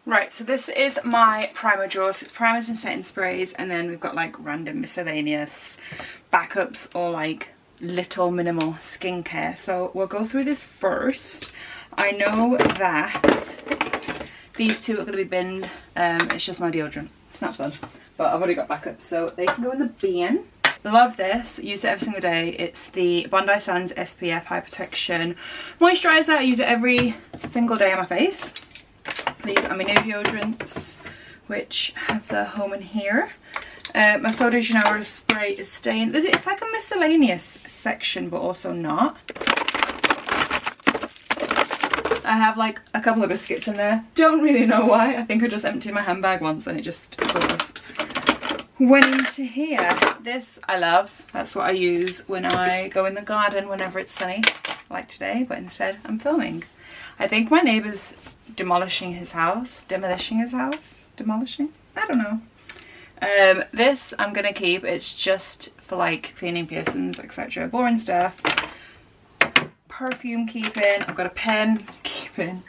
Right, so this is my primer drawer. So it's primers and setting sprays, and then we've got like random miscellaneous backups or like little minimal skincare. So we'll go through this first. I know that these two are going to be binned. It's just my deodorant. It's not fun, but I've already got backups, so they can go in the bin. Love this, use it every single day. It's the Bondi Sands SPF High Protection Moisturiser. I use it every single day on my face. These are my new deodorants, which have the home in here. My Soda de Janeiro spray is staying. It's like a miscellaneous section, but also not. I have like a couple of biscuits in there. Don't really know why. I think I just emptied my handbag once and it just sort of went into here. This I love. That's what I use when I go in the garden whenever it's sunny, like today, but instead I'm filming. I think my neighbour's demolishing his house. I don't know. This I'm gonna keep. It's just for like cleaning piercings, etc. Boring stuff. Perfume keeping. I've got a pen keeping.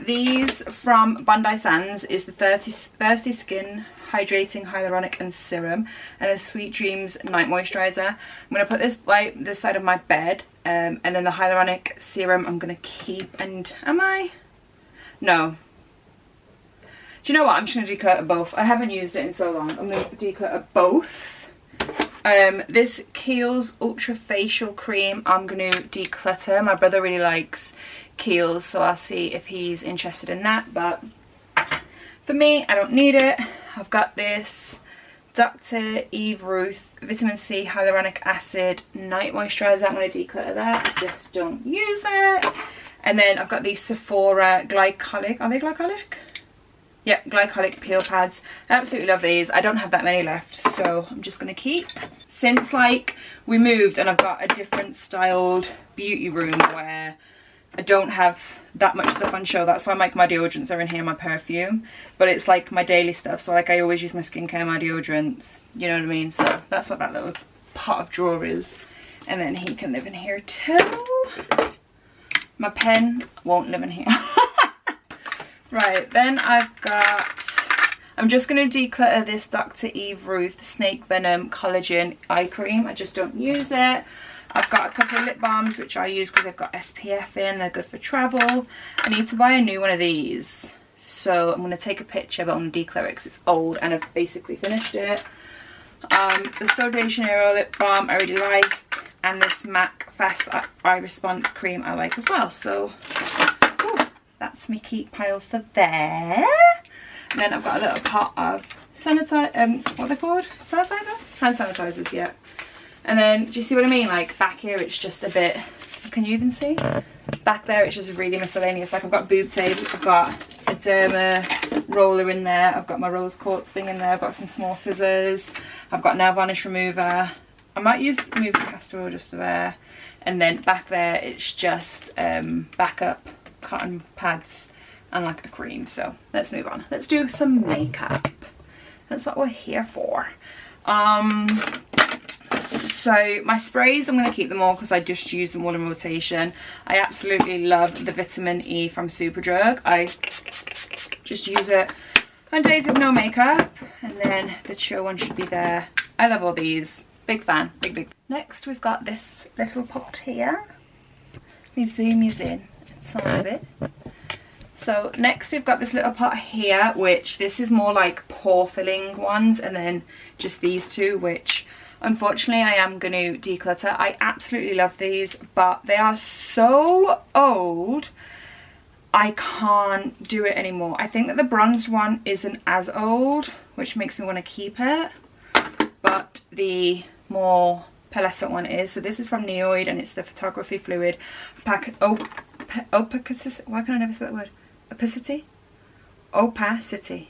These from Bondi Sands is the Thirsty Skin Hydrating Hyaluronic and Serum, and the Sweet Dreams Night Moisturiser. I'm going to put this by this side of my bed, and then the Hyaluronic Serum I'm going to keep. And no. Do you know what? I'm just going to declutter both. I haven't used it in so long. I'm going to declutter both. This Kiehl's Ultra Facial Cream I'm going to declutter. My brother really likes Kiehl's, so I'll see if he's interested in that, but for me, I don't need it. I've got this Dr. Eve Ruth Vitamin C Hyaluronic Acid Night Moisturiser. I'm going to declutter that. I just don't use it. And then I've got these Sephora Glycolic. Are they glycolic? Yeah, glycolic peel pads. I absolutely love these. I don't have that many left, so I'm just going to keep. Since like we moved and I've got a different styled beauty room where I don't have that much stuff on show, that's why like my deodorants are in here, my perfume, but it's like my daily stuff, so like I always use my skincare, my deodorants, you know what I mean? So that's what that little pot of drawer is. And then he can live in here too. My pen won't live in here. Right, then I'm just going to declutter this Dr. Eve Ruth Snake Venom Collagen Eye Cream. I just don't use it. I've got a couple of lip balms which I use because they've got SPF in. They're good for travel. I need to buy a new one of these. So I'm going to take a picture, but I'm going to declutter it because it's old and I've basically finished it. The Soda de Janeiro lip balm I really like. And this MAC Fast Eye Response cream I like as well. So that's my keep pile for there. And then I've got a little pot of what are they called? Sanitizers? Hand sanitizers, yeah. And then, do you see what I mean? Like back here it's just a bit, can you even see? Back there it's just really miscellaneous. Like I've got boob tape, I've got a derma roller in there, I've got my rose quartz thing in there, I've got some small scissors, I've got nail varnish remover. I might use moving castor oil just there. And then back there it's just backup cotton pads and like a cream. So let's move on. Let's do some makeup. That's what we're here for. So my sprays, I'm going to keep them all because I just use them all in rotation. I absolutely love the vitamin E from Superdrug. I just use it on days with no makeup. And then the chill one should be there. I love all these. Big fan. Big. Next we've got this little pot here. Let me zoom you in. Some of it. So next we've got this little pot here, which this is more like pore filling ones, and then just these two, which unfortunately I am going to declutter. I absolutely love these, but they are so old I can't do it anymore. I think that the bronzed one isn't as old, which makes me want to keep it, but the more pearlescent one is. So this is from Neoid and it's the Photography Fluid Opacity. Why can I never say that word? Opacity? Opacity.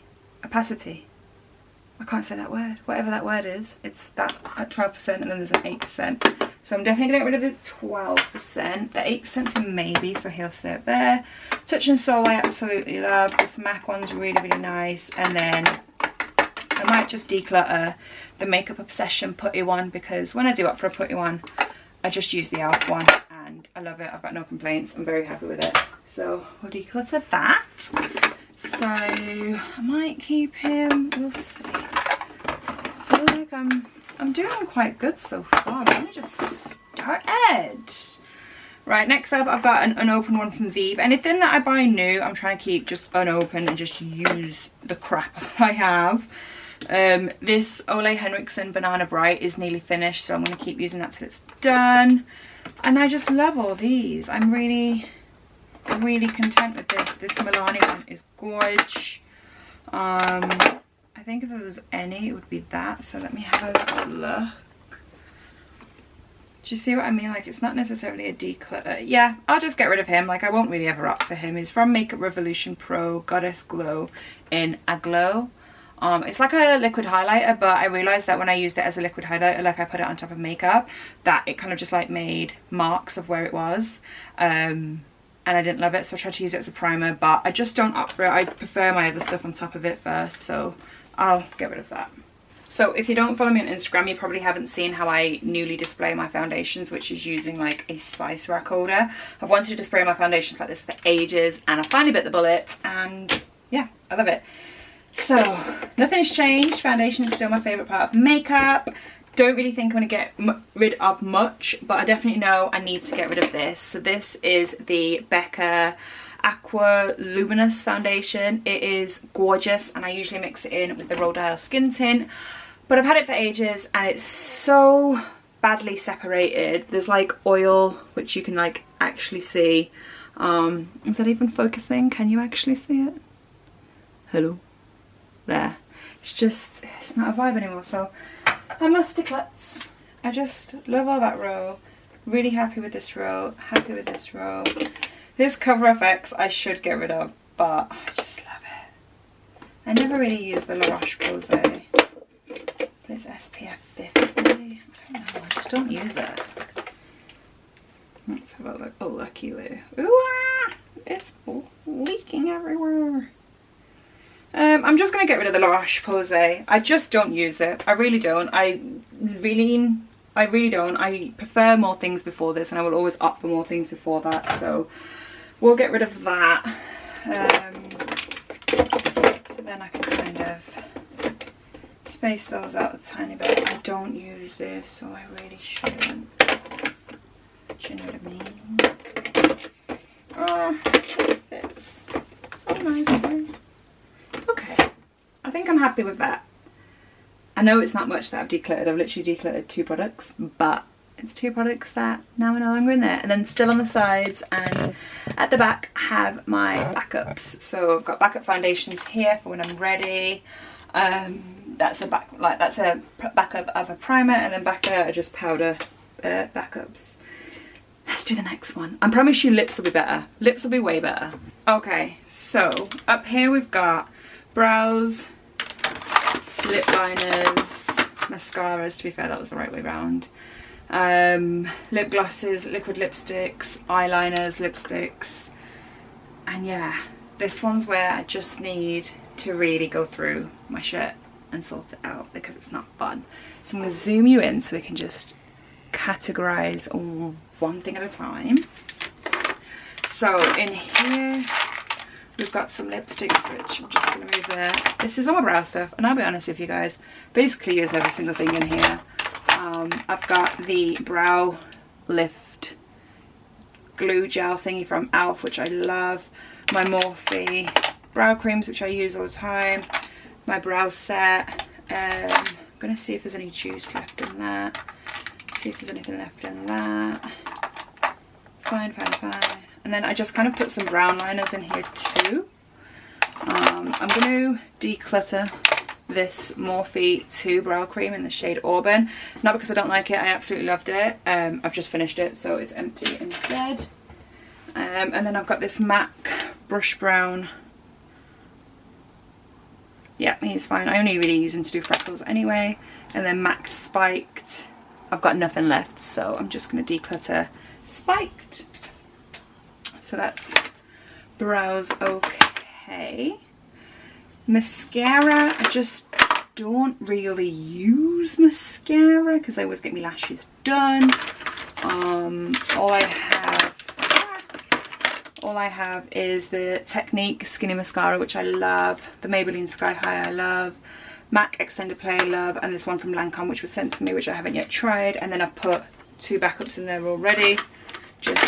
I can't say that word. Whatever that word is, it's that at 12%, and then there's an 8%. So I'm definitely going to get rid of the 12%. The 8%'s a maybe, so he'll stay up there. Touch and Soul I absolutely love. This MAC one's really, really nice. And then I might just declutter the Makeup Obsession putty one, because when I do opt for a putty one, I just use the e.l.f. one. And I love it. I've got no complaints. I'm very happy with it. So we'll declutter that. So I might keep him, we'll see. I feel like I'm doing quite good so far. I've only just started. Right, next up I've got an unopened one from Vive. Anything that I buy new, I'm trying to keep just unopened and just use the crap I have. This Ole Henriksen Banana Bright is nearly finished, so I'm going to keep using that till it's done. And I just love all these. I'm really content with this. This Milani one is gorge. I think if there was any, it would be that. So let me have a little look. Do you see what I mean? Like, it's not necessarily a declutter. Yeah, I'll just get rid of him. Like, I won't really ever opt for him. He's from Makeup Revolution Pro Goddess Glow in Aglow. It's like a liquid highlighter, but I realized that when I used it as a liquid highlighter, like I put it on top of makeup, that it kind of just like made marks of where it was. And I didn't love it, so I tried to use it as a primer, but I just don't opt for it. I prefer my other stuff on top of it first, so I'll get rid of that. So if you don't follow me on Instagram, you probably haven't seen how I newly display my foundations, which is using like a spice rack holder. I've wanted to display my foundations like this for ages, and I finally bit the bullet, and yeah, I love it. So nothing's changed. Foundation is still my favourite part of makeup. Don't really think I'm going to get rid of much, but I definitely know I need to get rid of this. So this is the Becca Aqua Luminous Foundation. It is gorgeous, and I usually mix it in with the Rodial Skin Tint, but I've had it for ages and it's so badly separated. There's like oil, which you can like actually see. Is that even focusing? Can you actually see it? Hello? There. It's not a vibe anymore, so I must declutter. I just love all that row. Really happy with this row, happy with this row. This Cover FX I should get rid of, but I just love it. I never really use the La Roche-Posay. It's SPF 50. I don't know, I just don't use it. Let's have a look. Oh, lucky Lou. Ooh, ah, it's leaking everywhere. I'm just going to get rid of the La Roche-Posay. I just don't use it. I really don't. I really don't. I prefer more things before this, and I will always opt for more things before that. So we'll get rid of that. So then I can kind of space those out a tiny bit. I don't use this, so I really shouldn't. Do you know what I mean? Oh, it fits so nicely. Okay, I think I'm happy with that. I know it's not much that I've decluttered. I've literally decluttered 2 products, but it's 2 products that now are no longer in there. And then still on the sides and at the back have my backups. So I've got backup foundations here for when I'm ready. That's a backup of a primer, and then back there are just powder backups. Let's do the next one. I promise you lips will be better. Lips will be way better. Okay, so up here we've got brows, lip liners, mascaras, to be fair that was the right way round, lip glosses, liquid lipsticks, eyeliners, lipsticks, and yeah, this one's where I just need to really go through my shit and sort it out because it's not fun. So I'm going to zoom you in so we can just categorize one thing at a time. So in here we've got some lipsticks, which I'm just going to move there. This is all my brow stuff, and I'll be honest with you guys, basically use every single thing in here. I've got the brow lift glue gel thingy from e.l.f., which I love. My Morphe brow creams, which I use all the time. My brow set. I'm going to see if there's any juice left in that. See if there's anything left in that. Fine. And then I just kind of put some brown liners in here too. I'm going to declutter this Morphe 2 brow cream in the shade Auburn. Not because I don't like it, I absolutely loved it. I've just finished it, so it's empty and dead. And then I've got this MAC Brush Brown. Yeah, he's fine. I only really use him to do freckles anyway. And then MAC Spiked. I've got nothing left, so I'm just going to declutter Spiked. So that's brows okay. Mascara, I just don't really use mascara because I always get my lashes done. All all I have is the Technique Skinny Mascara, which I love, the Maybelline Sky High I love, MAC Extended Play I love, and this one from Lancome which was sent to me, which I haven't yet tried. And then I've put 2 backups in there already, just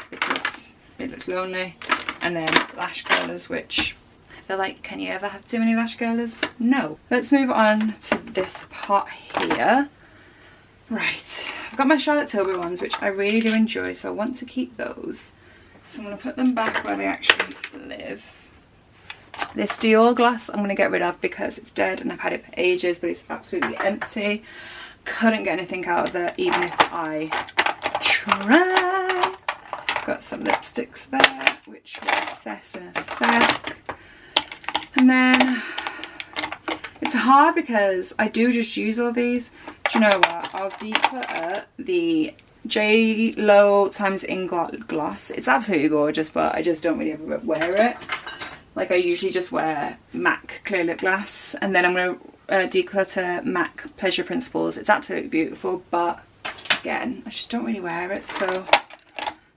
because it looks lonely. And then lash curlers, which I feel like, can you ever have too many lash curlers? No. Let's move on to this pot here. Right, I've got my Charlotte Tilbury ones, which I really do enjoy, so I want to keep those. So I'm going to put them back where they actually live. This Dior glass I'm going to get rid of because it's dead and I've had it for ages, but it's absolutely empty. Couldn't get anything out of it even if I tried. Got some lipsticks there, which will assess in a sec. And then it's hard because I do just use all these. Do you know what? I'll declutter the J Lo times in gloss. It's absolutely gorgeous, but I just don't really ever wear it. Like, I usually just wear MAC clear lip glass, and then I'm going to declutter MAC Pleasure Principles. It's absolutely beautiful, but again, I just don't really wear it, so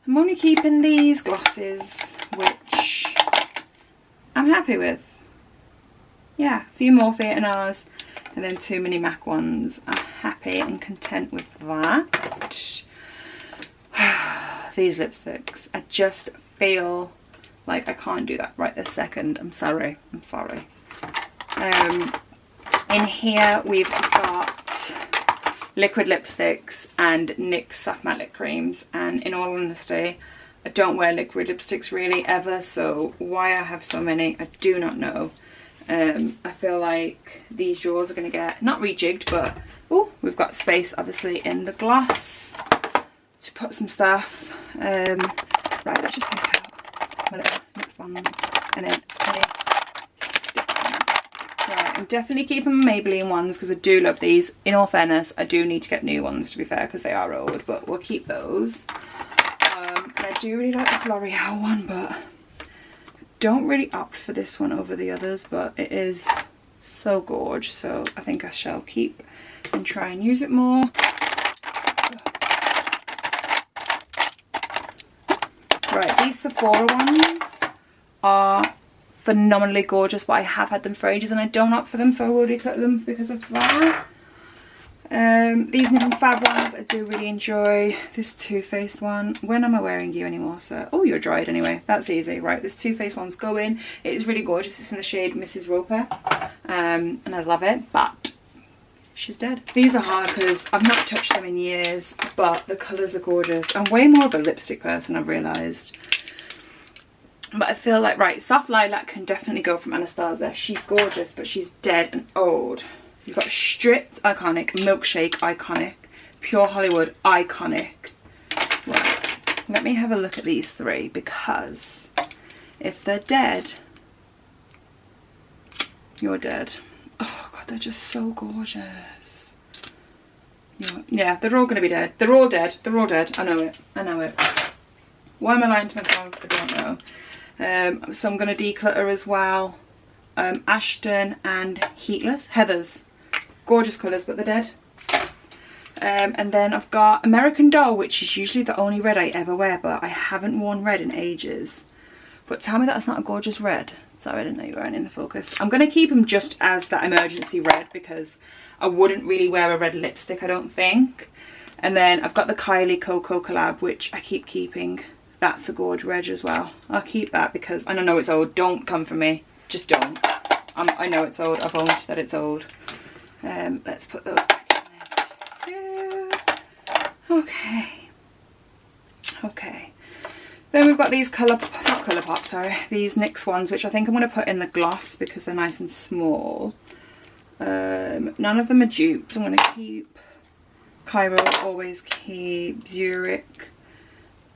I'm only keeping these glosses, which I'm happy with. Yeah, a few more Ours, and then 2 mini MAC ones. I'm happy and content with that. These lipsticks, I just feel like I can't do that right this second. I'm sorry. In here we've got liquid lipsticks and NYX soft matte lip creams, and in all honesty I don't wear liquid lipsticks really ever, so why I have so many I do not know. I feel like these drawers are going to get not rejigged, but oh, we've got space obviously in the glass to put some stuff. Right, let's just take out my little next one, and then any stickers. Right, I'm definitely keeping my Maybelline ones because I do love these. In all fairness, I do need to get new ones, to be fair, because they are old, but we'll keep those. And I do really like this L'Oreal one, but don't really opt for this one over the others, but it is so gorgeous, so I think I shall keep and try and use it more. Right, these Sephora ones are phenomenally gorgeous, but I have had them for ages and I don't opt for them, so I will declutter them because of that. These new Fab ones I do really enjoy. This Too Faced one, when am I wearing you anymore, sir? Oh, you're dried anyway, that's easy. Right, this Too Faced one's going. It is really gorgeous. It's in the shade Mrs. Roper, and I love it, but she's dead. These are hard because I've not touched them in years, but the colours are gorgeous. I'm way more of a lipstick person, I've realised. But I feel like, right, Soft Lilac can definitely go from Anastasia. She's gorgeous, but she's dead and old. You've got Stripped, iconic. Milkshake, iconic. Pure Hollywood, iconic. Right, let me have a look at these 3, because if they're dead, you're dead. Oh god, they're just so gorgeous. Yeah, they're all going to be dead. They're all dead. They're all dead. I know it. I know it. Why am I lying to myself? I don't know. So I'm going to declutter as well. Ashton and Heather's. Gorgeous colours, but they're dead. And then I've got American Doll, which is usually the only red I ever wear, but I haven't worn red in ages. But tell me that's not a gorgeous red. Sorry, I didn't know you weren't in the focus. I'm going to keep them just as that emergency red because I wouldn't really wear a red lipstick, I don't think. And then I've got the Kylie Coco collab, which I keep keeping. That's a gorge red as well. I'll keep that because I don't know it's old. Don't come for me. Just don't. I know it's old. I've owned that it's old. Let's put those back in there too. Okay. Okay. Then we've got these these NYX ones, which I think I'm going to put in the gloss because they're nice and small. None of them are dupes. I'm going to keep Cairo, always keep Zurich,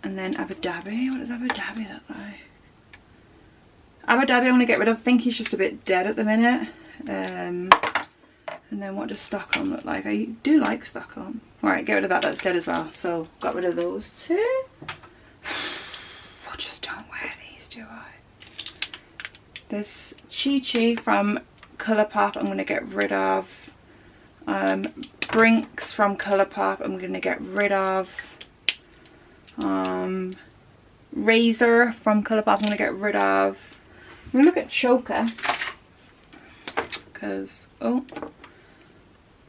and then Abu Dhabi. What does Abu Dhabi look like? Abu Dhabi I want to get rid of. I think he's just a bit dead at the minute. And then what does Stockholm look like? I do like Stockholm. Alright, get rid of that. That's dead as well. So got rid of those 2. I just don't wear these, do I? This Chi Chi from Colourpop I'm going to get rid of. Brinks from Colourpop I'm going to get rid of. razor from Colourpop I'm going to get rid of. I'm going to look at choker. Because, oh,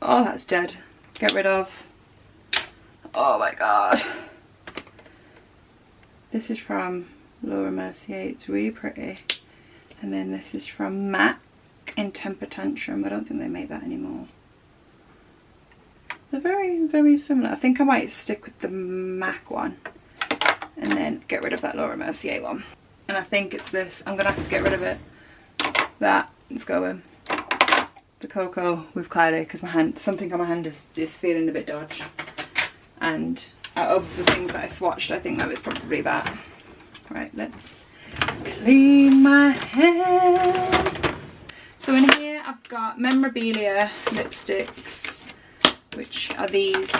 that's dead. Get rid of. Oh my god. This is from Laura Mercier. It's really pretty. And then this is from MAC in Temper Tantrum. I don't think they make that anymore. They're very, very similar. I think I might stick with the MAC one and then get rid of that Laura Mercier one. And I think it's this. I'm going to have to get rid of it. That is going. The Cocoa with Kylie, because my hand, something on my hand is feeling a bit dodgy. And out of the things that I swatched, I think that was probably that. Right, let's clean my hand. So in here I've got memorabilia lipsticks, which are these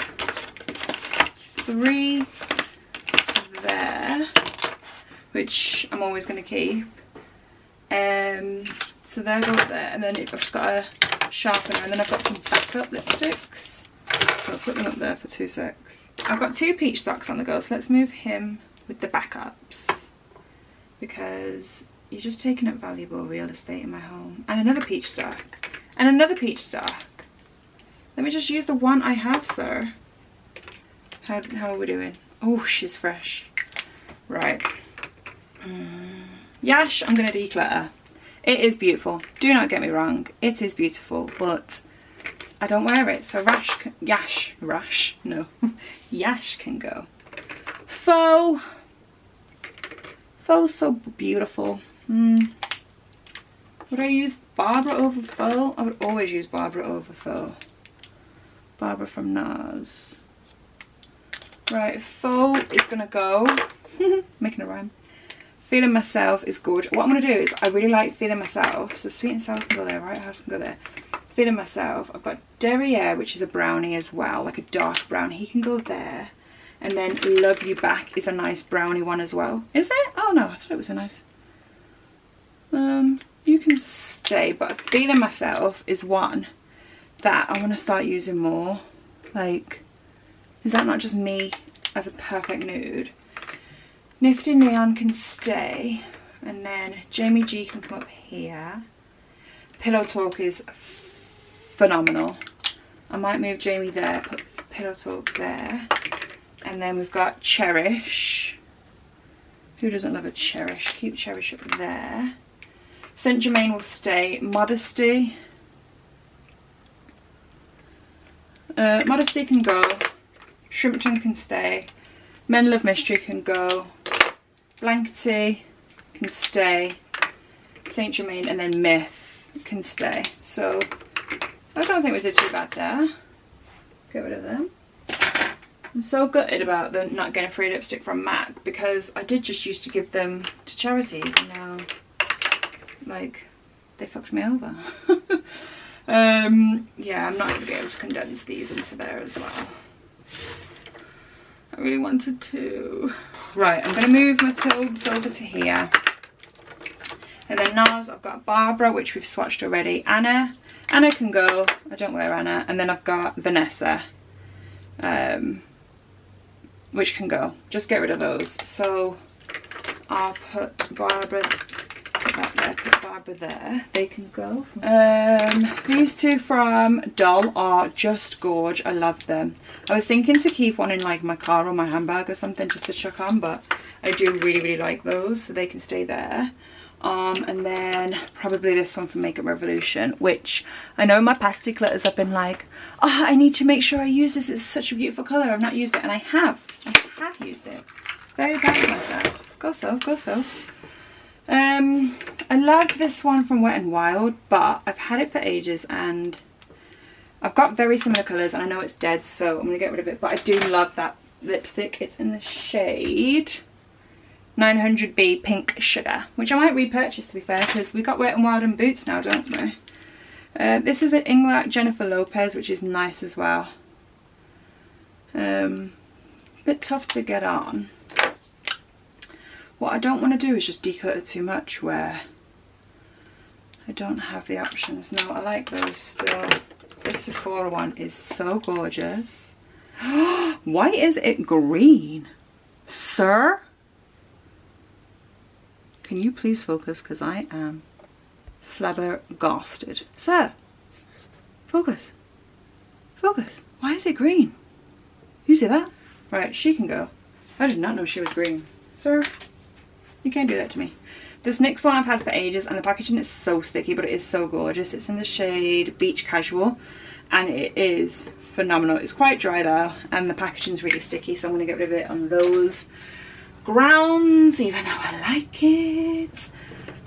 3 there, which I'm always going to keep. So they'll go there, and then I've just got a sharpener, and then I've got some backup lipsticks. So I'll put them up there for 2 secs. I've got 2 peach stocks on the go, so let's move him with the backups, because you're just taking up valuable real estate in my home. And another peach stock, and another peach stock. Let me just use the one I have, sir. How are we doing? Oh, she's fresh. Right. Yash, I'm going to declutter. It is beautiful. Do not get me wrong. It is beautiful, but I don't wear it. So Yash can go. Faux so beautiful. Would I use Barbara over faux? I would always use Barbara over faux. Barbara from NARS. Right, faux is gonna go. Making a rhyme. Feeling Myself is gorgeous. What I'm gonna do is, I really like Feeling Myself. So Sweet and Sour can go there, right? House can go there. Feeling Myself. I've got Derriere, which is a brownie as well, like a dark brown. He can go there. And then Love You Back is a nice brownie one as well. Is it? Oh no, I thought it was a nice. You can stay, but Feeling Myself is one that I want to start using more. Like, is that not just me as a perfect nude? Nifty Neon can stay, and then Jamie G can come up here. Pillow Talk is phenomenal. I might move Jamie there, put Pillow Talk there. And then we've got Cherish. Who doesn't love a Cherish? Keep Cherish up there. Saint Germain will stay. Modesty. Modesty can go. Shrimpton can stay. Men Love Mystery can go. Blankety can stay. Saint Germain, and then Myth can stay. So I don't think we did too bad there. Get rid of them. I'm so gutted about them not getting a free lipstick from MAC, because I did just used to give them to charities, and now, like, they fucked me over. Yeah, I'm not going to be able to condense these into there as well. I really wanted to. Right, I'm going to move my tubes over to here. And then NARS, I've got Barbara, which we've swatched already. Anna can go. I don't wear Anna. And then I've got Vanessa, which can go. Just get rid of those. So I'll put Barbara, put that there, put Barbara there. They can go. These 2 from Doll are just gorge. I love them. I was thinking to keep one in like my car or my handbag or something just to chuck on, but I do really, really like those, so they can stay there. And then probably this one from Makeup Revolution, which I know my past declutters have been like, oh, I need to make sure I use this. It's such a beautiful colour. I've not used it, and I have used it. Very proud of myself. Go so, go so. I love this one from Wet n Wild, but I've had it for ages and I've got very similar colours, and I know it's dead, so I'm going to get rid of it. But I do love that lipstick. It's in the shade 900B Pink Sugar, which I might repurchase, to be fair, because we got Wet n Wild and Boots now, don't we? This is an Inglac Jennifer Lopez, which is nice as well. Bit tough to get on. What I don't want to do is just declutter too much where I don't have the options. No, I like those still. This Sephora one is so gorgeous. Why is it green? Sir? can you please focus, because I am flabbergasted. Sir, focus. Focus. Why is it green? You see that? Right, she can go. I did not know she was green. Sir, you can't do that to me. This next one I've had for ages, and the packaging is so sticky, but it is so gorgeous. It's in the shade Beach Casual, and it is phenomenal. It's quite dry though, and the packaging's really sticky, so I'm going to get rid of it on those grounds, even though I like it.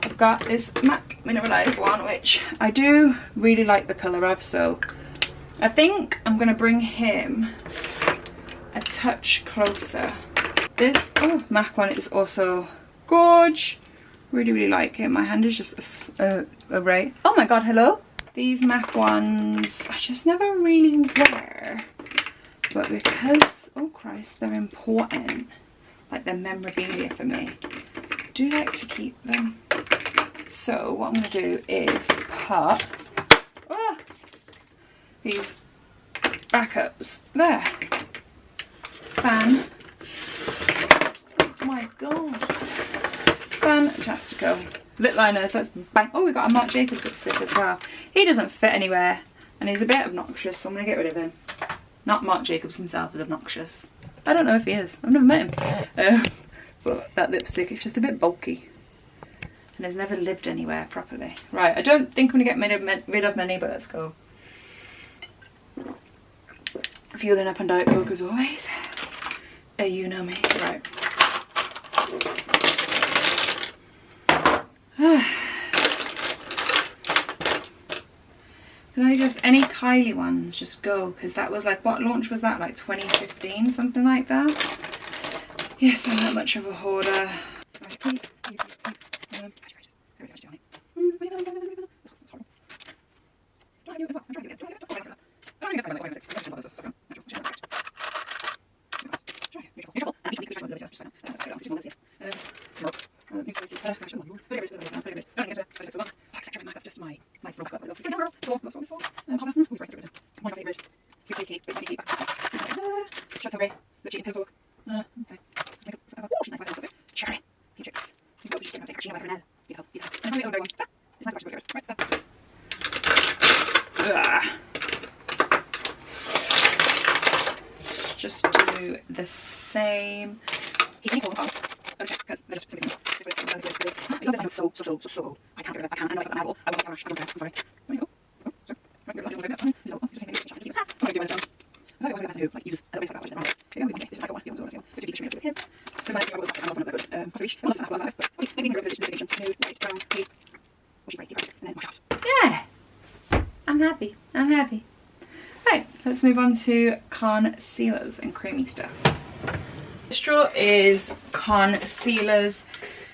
I've got this MAC mineralized one, which I do really like the colour of, so I think I'm going to bring him a touch closer. This MAC one is also gorge. Really like it. My hand is just a ray. Oh my god, hello. These MAC ones I just never really wear, but because, oh Christ, they're important, like they're memorabilia for me, I do like to keep them. So what I'm going to do is put these backups there. Oh my god, fantastico. Lip liners, let's bang. Oh, we got a Marc Jacobs lipstick as well. He doesn't fit anywhere and he's a bit obnoxious, so I'm gonna get rid of him. Not Marc Jacobs himself is obnoxious. I don't know if he is, I've never met him. But that lipstick is just a bit bulky and has never lived anywhere properly. Right, I don't think I'm gonna get rid of many, but let's go. Fueling up on Diet Coke as always. You know me. Right. Can I just, any Kylie ones just go? Because that was like, what launch was that? Like 2015, something like that? Yes, I'm not much of a hoarder. Just do the same. Because they're just something. I love this. So old. I can't get rid of it. I can't. I know I got an apple. I won't get mashed. I'm sorry. There you go. Oh, sorry. That's fine. I'm going to do this. I'm going to do this. I thought it was going to be like uses a waste of that, which is wrong. Okay, this is like one. He was so to teach me to him. So my was like Amazon good. Costa Rica. Well, that's an apple, but okay, maybe revision nude, white, brown, green. Which is right, and then wash out. Yeah. I'm happy. I'm happy. Right, let's move on to concealers and creamy stuff. This drawer is concealers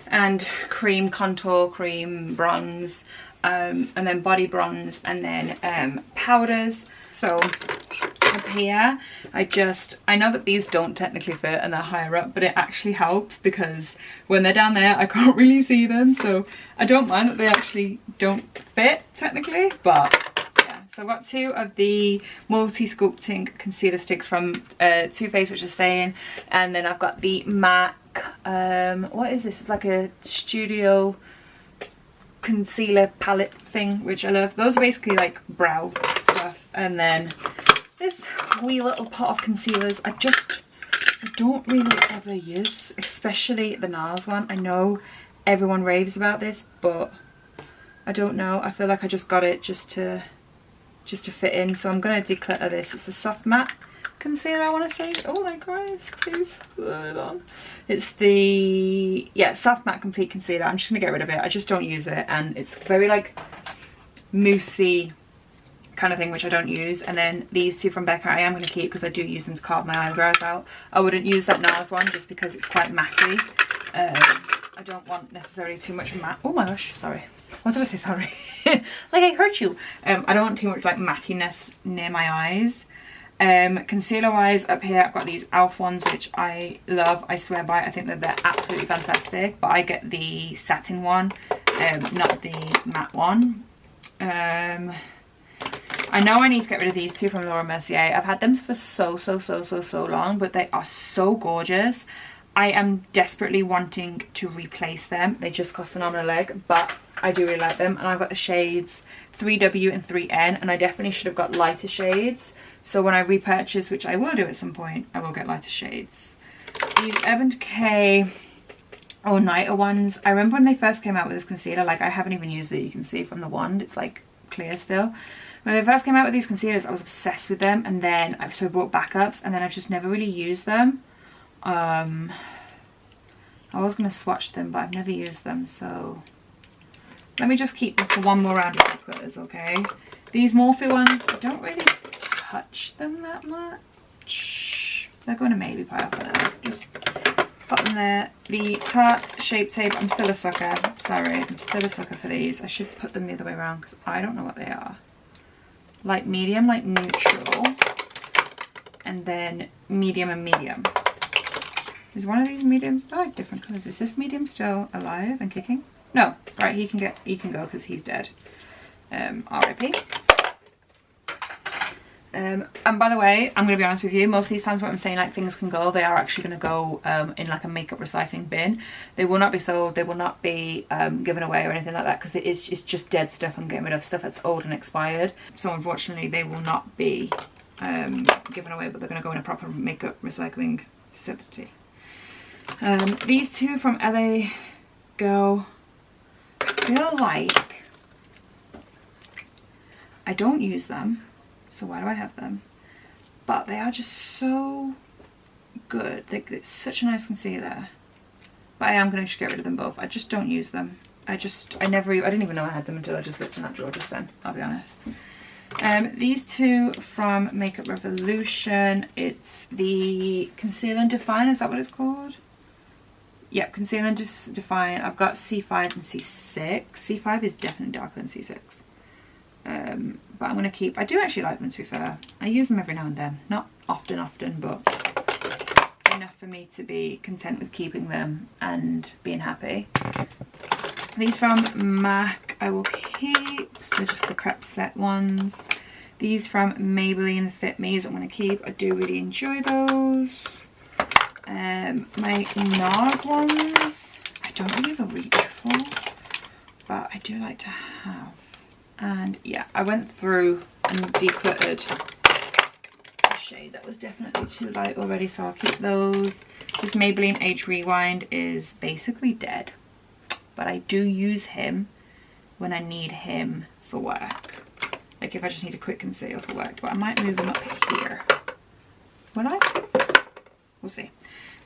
and cream contour, cream bronze, and then body bronze, and then powders. So up here, I know that these don't technically fit and they're higher up, but it actually helps because when they're down there, I can't really see them. So I don't mind that they actually don't fit technically, but so I've got two of the multi-sculpting concealer sticks from Too Faced, which are staying, and then I've got the MAC, what is this? It's like a studio concealer palette thing, which I love. Those are basically like brow stuff, and then this wee little pot of concealers I don't really ever use, especially the NARS one. I know everyone raves about this, but I don't know, I feel like I just got it just to fit in, so I'm going to declutter this. It's the soft matte concealer, I want to say. Oh my Christ, please put it on. It's the, yeah, soft matte complete concealer. I'm just going to get rid of it. I just don't use it, and it's very like moussey kind of thing, which I don't use. And then these two from Becca I am going to keep because I do use them to carve my eyebrows out. I wouldn't use that NARS one just because it's quite matty. I don't want necessarily too much matte. Oh my gosh, sorry. What did I say? Sorry. Like I hurt you. I don't want too much like mattiness near my eyes. Concealer wise, up here I've got these e.l.f. ones, which I love. I swear by it. I think that they're absolutely fantastic. But I get the satin one, not the matte one. I know I need to get rid of these two from Laura Mercier. I've had them for so long, but they are so gorgeous. I am desperately wanting to replace them. They just cost an arm and a leg, but I do really like them. And I've got the shades 3W and 3N, and I definitely should have got lighter shades. So when I repurchase, which I will do at some point, I will get lighter shades. These Urban Decay All Nighter ones, I remember when they first came out with this concealer, like I haven't even used it, you can see from the wand, it's like clear still. When they first came out with these concealers, I was obsessed with them, and then I bought backups, and then I've just never really used them. I was going to swatch them, but I've never used them, so let me just keep them for one more round of declutters, okay? These Morphe ones, I don't really touch them that much. They're going to maybe pile for now. Just pop them there. The Tarte Shape Tape, I'm still a sucker. Sorry, I'm still a sucker for these. I should put them the other way around because I don't know what they are. Light medium, light neutral, and then medium and medium. Is one of these mediums? I like different colours. Is this medium still alive and kicking? No, right, he can go because he's dead. R.I.P. And by the way, I'm going to be honest with you, most of these times when I'm saying like things can go, they are actually going to go in like a makeup recycling bin. They will not be sold, they will not be given away or anything like that, because it's just dead stuff. I'm getting rid of stuff that's old and expired. So unfortunately they will not be given away, but they're going to go in a proper makeup recycling facility. These two from LA Girl, I feel like I don't use them. So why do I have them? But they are just so good. It's such a nice concealer. But I am going to get rid of them both. I just don't use them. I didn't even know I had them until I just looked in that drawer just then, I'll be honest. These two from Makeup Revolution. It's the Conceal and Define, is that what it's called? Yep, Conceal and Define. I've got C5 and C6. C5 is definitely darker than C6. But I'm going to keep, I do actually like them, to be fair. I use them every now and then, not often, but enough for me to be content with keeping them and being happy. These from MAC I will keep, they're just the prep set ones. These from Maybelline Fit Me's I'm going to keep, I do really enjoy those. My NARS ones, I don't really have a reach for, but I do like to have. And yeah, I went through and decluttered a shade that was definitely too light already, so I'll keep those. This Maybelline Age Rewind is basically dead, but I do use him when I need him for work. Like if I just need a quick conceal for work, but I might move him up here. Will I? We'll see.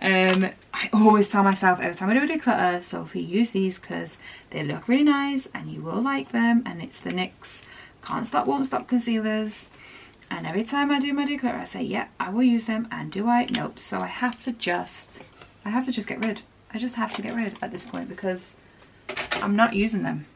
I always tell myself every time I do a declutter, Sophie, use these because they look really nice and you will like them, and it's the NYX Can't Stop Won't Stop concealers, and every time I do my declutter I say yeah, I will use them, and do I? Nope. So I have to just get rid. I just have to get rid at this point because I'm not using them.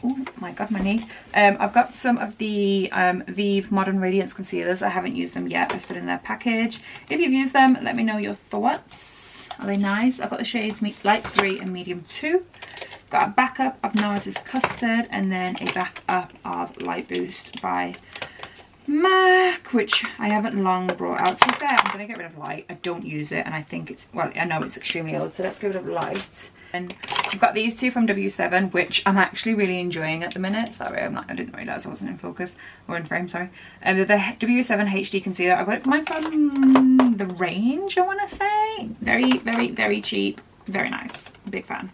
Oh my god, my knee. I've got some of the Vive Modern Radiance concealers. I haven't used them yet. They're still in their package. If you've used them, let me know your thoughts. Are they nice? I've got the shades Light 3 and Medium 2. Got a backup of NARS's Custard, and then a backup of Light Boost by MAC, which I haven't long brought out. To be fair, I'm going to get rid of Light. I don't use it, and I think it's, well, I know it's extremely old, so let's get rid of Light. And I've got these two from W7, which I'm actually really enjoying at the minute. Sorry, I didn't realise I wasn't in focus, or in frame, sorry. The W7 HD Concealer. I got it from The Range, I want to say. Very, very, very cheap. Very nice. Big fan.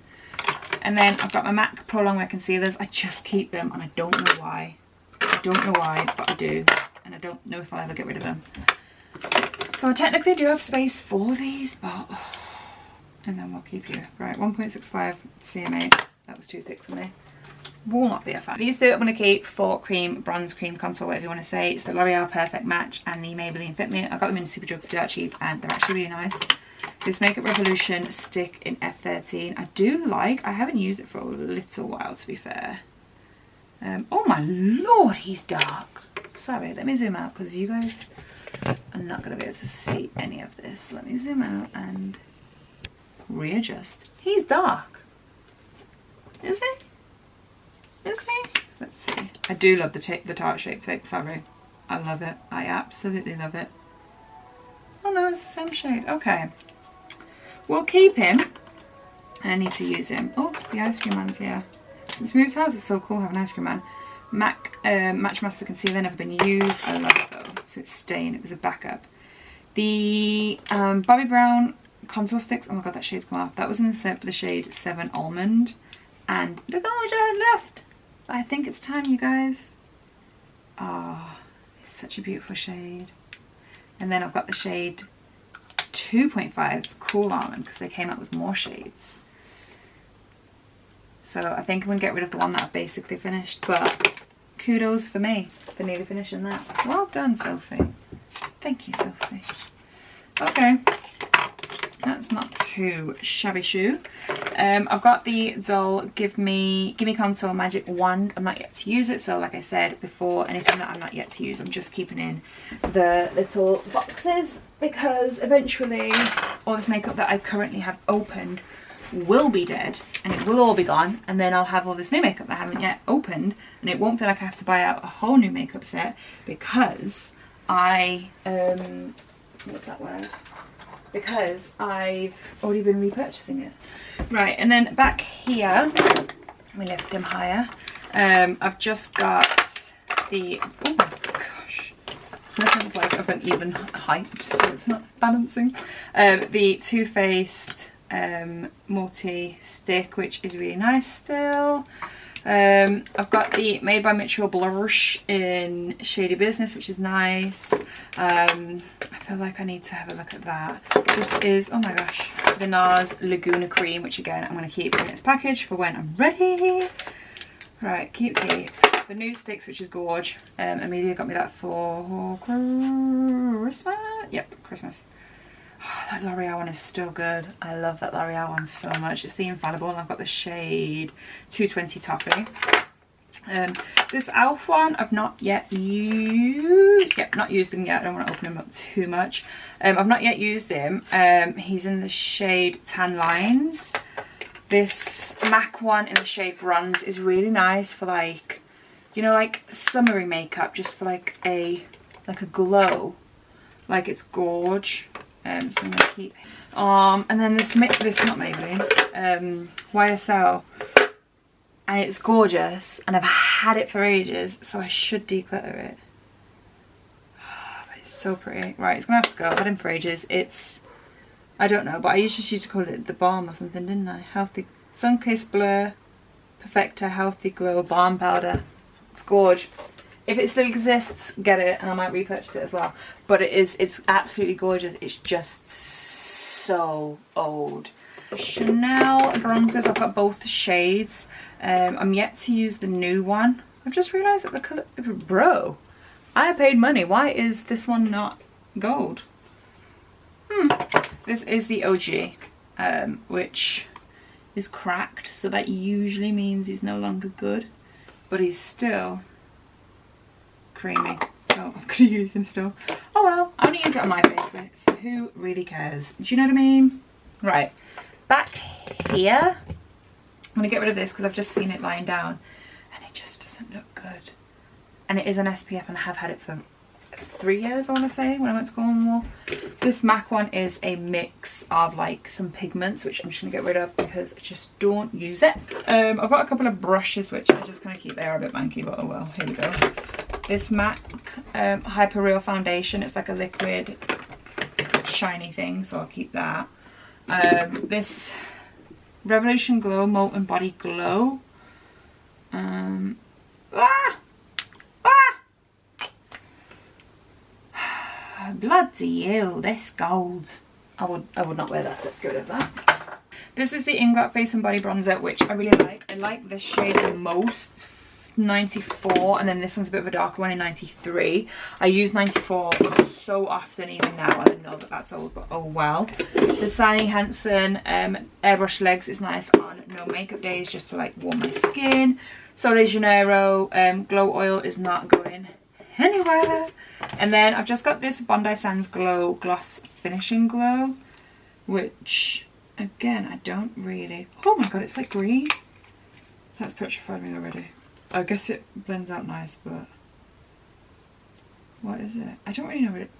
And then I've got my MAC Pro Longwear Concealers. I just keep them, and I don't know why. I don't know why, but I do. And I don't know if I'll ever get rid of them. So I technically do have space for these, but... And then we'll keep you. Right, 1.65 CMA. That was too thick for me. Will not be a fan. These two I'm going to keep for cream, bronze, cream, contour, whatever you want to say. It's the L'Oreal Perfect Match and the Maybelline Fit Me. I got them in Superdrug for dirt cheap, and they're actually really nice. This Makeup Revolution stick in F13. I do like. I haven't used it for a little while, to be fair. Oh my lord, he's dark. Sorry, let me zoom out because you guys are not going to be able to see any of this. Let me zoom out and readjust. He's dark. Is he? Is he? Let's see. I do love the Tarte Shape Tape. Sorry. I love it. I absolutely love it. Oh no, it's the same shade. Okay. we'll keep him. And I need to use him. Oh, the ice cream man's here. Since we moved house, it's so cool having an ice cream man. MAC Matchmaster Concealer, never been used. I love it though, so it's staying. It was a backup. The Bobbi Brown contour sticks. Oh my god, that shade's come off. That was in the shade 7 Almond. And look how much I had left. I think it's time, you guys. Ah, oh, it's such a beautiful shade. And then I've got the shade 2.5 Cool Almond because they came out with more shades. So I think I'm going to get rid of the one that I've basically finished, but kudos for me for nearly finishing that. Well done, Sophie. Thank you, Sophie. Okay, that's not too shabby shoe. I've got the Doll Gimme Contour Magic Wand. I'm not yet to use it, so like I said before, anything that I'm not yet to use, I'm just keeping in the little boxes because eventually all this makeup that I currently have opened will be dead and it will all be gone, and then I'll have all this new makeup that I haven't yet opened, and it won't feel like I have to buy out a whole new makeup set because I what's that word? Because I've already been repurchasing it. Right, and then back here, let me lift him higher. I've just got the, oh my gosh, this one's like of an even height, so it's not balancing. The Too Faced multi-stick, which is really nice still. I've got the Made by Mitchell blush in Shady Business, which is nice. I feel like I need to have a look at that. This is, oh my gosh, the NARS Laguna Cream, which again I'm going to keep in its package for when I'm ready. Right, keep. The new sticks, which is gorge. Amelia got me that for Christmas. Yep, Christmas. Oh, that L'Oreal one is still good. I love that L'Oreal one so much. It's the Infallible, and I've got the shade 220 Toffee. This e.l.f. one I've not yet used. Yep, not used him yet. I don't want to open him up too much. I've not yet used him. He's in the shade Tan Lines. This MAC one in the shade Bronze is really nice for, like, you know, like summery makeup, just for like a glow. Like, it's gorge. So I'm gonna keep. And then this not Maybelline, YSL, and it's gorgeous, and I've had it for ages, so I should declutter it. But it's so pretty. Right, it's gonna have to go. I've had him for ages. It's, I don't know, but I used to call it the balm or something, didn't I? Healthy Sunkissed Blur Perfecta Healthy Glow Balm Powder. It's gorge. If it still exists, get it, and I might repurchase it as well. But it's absolutely gorgeous. It's just so old. Chanel bronzers, I've got both shades. I'm yet to use the new one. I've just realised that the colour, bro, I paid money. Why is this one not gold? This is the OG, which is cracked, so that usually means he's no longer good, but he's still creamy, so I'm gonna use him still. Oh well, I only use it on my face, so who really cares? Do you know what I mean? Right, back here, I'm gonna get rid of this because I've just seen it lying down and it just doesn't look good. And it is an SPF, and I have had it for 3 years, I want to say, when I went to Cornwall. This MAC one is a mix of like some pigments, which I'm just gonna get rid of because I just don't use it. I've got a couple of brushes which I just kind of keep. They are a bit manky, but oh well, here we go. This MAC Hyper Real Foundation, it's like a liquid shiny thing, so I'll keep that. This Revolution Glow Molten Body Glow. Bloody hell, this gold. I would not wear that. Let's get rid of that. This is the Inglot Face and Body Bronzer, which I really like. I like this shade the most. 94, and then this one's a bit of a darker one in 93. I use 94 so often even now. I know that that's old, but oh well. The Sally Hansen Airbrush Legs is nice on no makeup days, just to like warm my skin. Sol de Janeiro Glow Oil is not going anywhere. And then I've just got this Bondi Sands Glow Gloss Finishing Glow, which again I don't really, oh my god, it's like green. That's petrified me already. I guess it blends out nice, but what is it? I don't really know what it,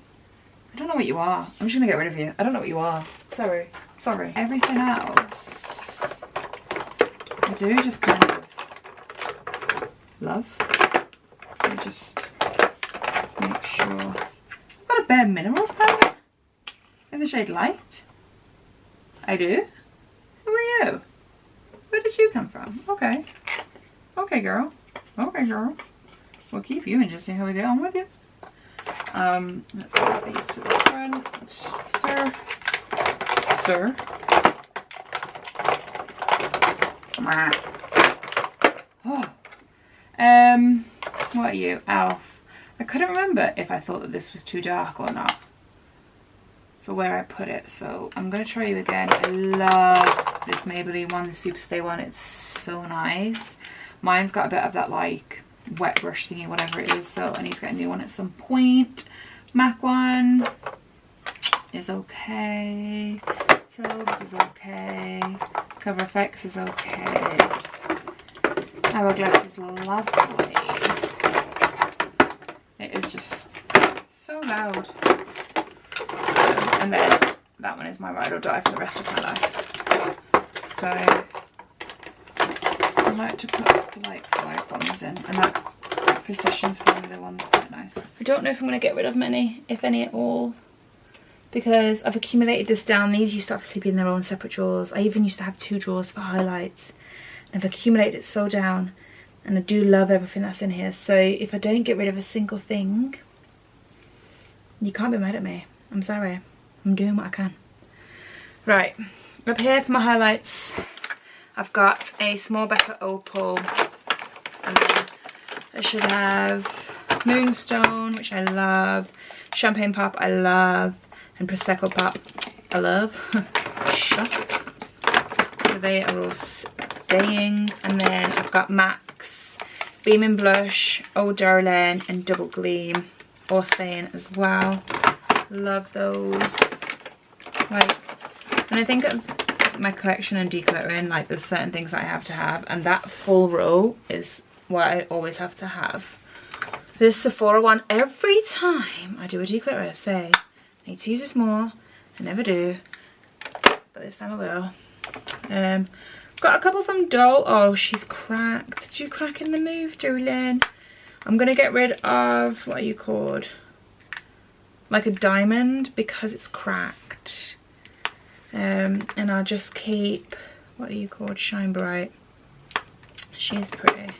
I don't know what you are. I'm just gonna get rid of you. I don't know what you are. Sorry. Sorry. Everything else I do just kind of love. I just make sure. I've got a Bare Minerals powder in the shade Light. I do. Who are you? Where did you come from? Okay. Okay, girl. Okay, girl. We'll keep you and just see how we get on with you. Let's add these to the front. Sir. Sir. Oh. What are you? Elf. I couldn't remember if I thought that this was too dark or not for where I put it, so I'm going to try you again. I love this Maybelline one, the Super Stay one. It's so nice. Mine's got a bit of that like wet brush thingy, whatever it is, so I need to get a new one at some point. MAC one is okay. Tobes is okay. Cover FX is okay. Hourglass is lovely. It is just so loud. And then that one is my ride or die for the rest of my life. So I like to put the like 5 ones in, and that Precision's Formula one's quite nice. I don't know if I'm going to get rid of many, if any at all, because I've accumulated this down. These used to obviously be in their own separate drawers. I even used to have 2 drawers for highlights. I've accumulated it so down, and I do love everything that's in here. So if I don't get rid of a single thing, you can't be mad at me. I'm sorry. I'm doing what I can. Right, up here for my highlights, I've got a small Becca Opal, and then I should have Moonstone, which I love, Champagne Pop I love, and Prosecco Pop I love. Shut up. So they are all staying. And then I've got MAC's Beaming Blush, Oh Darling, and Double Gleam all staying as well. Love those. Like, when I think of my collection and decluttering, like there's certain things that I have to have, and that full row is what I always have to have. This Sephora one, every time I do a declutter I say I need to use this more. I never do, but this time I will. Got a couple from Doll. Oh, she's cracked. Did you crack in the move, Jolene? I'm gonna get rid of, what are you called? Like a diamond, because it's cracked. And I'll just keep, what are you called? Shine Bright. She's pretty.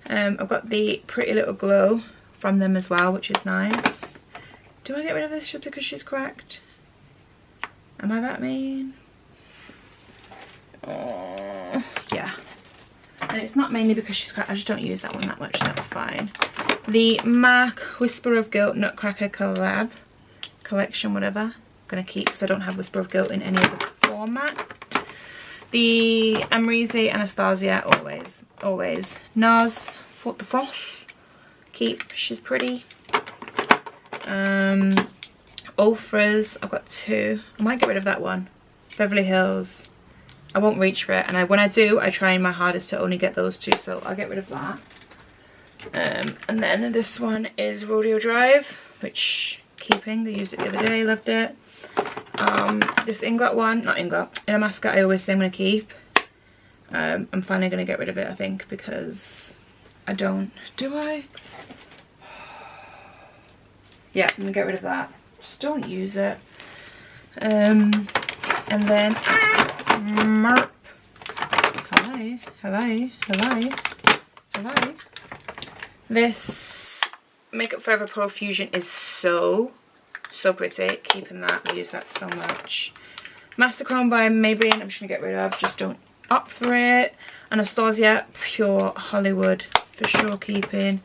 I've got the Pretty Little Glow from them as well, which is nice. Do I get rid of this just because she's cracked? Am I that mean? Oh, yeah. And it's not mainly because she's cracked, I just don't use that one that much, that's fine. The MAC Whisper of Guilt Nutcracker collab, collection, whatever, I'm gonna keep because I don't have Whisper of Guilt in any other format. The Amrezy Anastasia, always. NARS Fought the Frost, keep, she's pretty. Ofra's, I've got 2. I might get rid of that one. Beverly Hills, I won't reach for it, and when I do, I try my hardest to only get those 2, so I'll get rid of that. And then this one is Rodeo Drive, which keeping, they used it the other day, loved it. This Inglot one, not Inglot, Illamasqua I always say I'm going to keep. I'm finally going to get rid of it, I think, because I don't, do I? Yeah, I'm going to get rid of that. Just don't use it. And then, Merp. Hello. This Makeup Forever Pro Fusion is so pretty. Keeping that, I use that so much. Masterchrome by Maybelline, I'm just gonna get rid of, just don't opt for it. Anastasia Pure Hollywood, for sure keeping.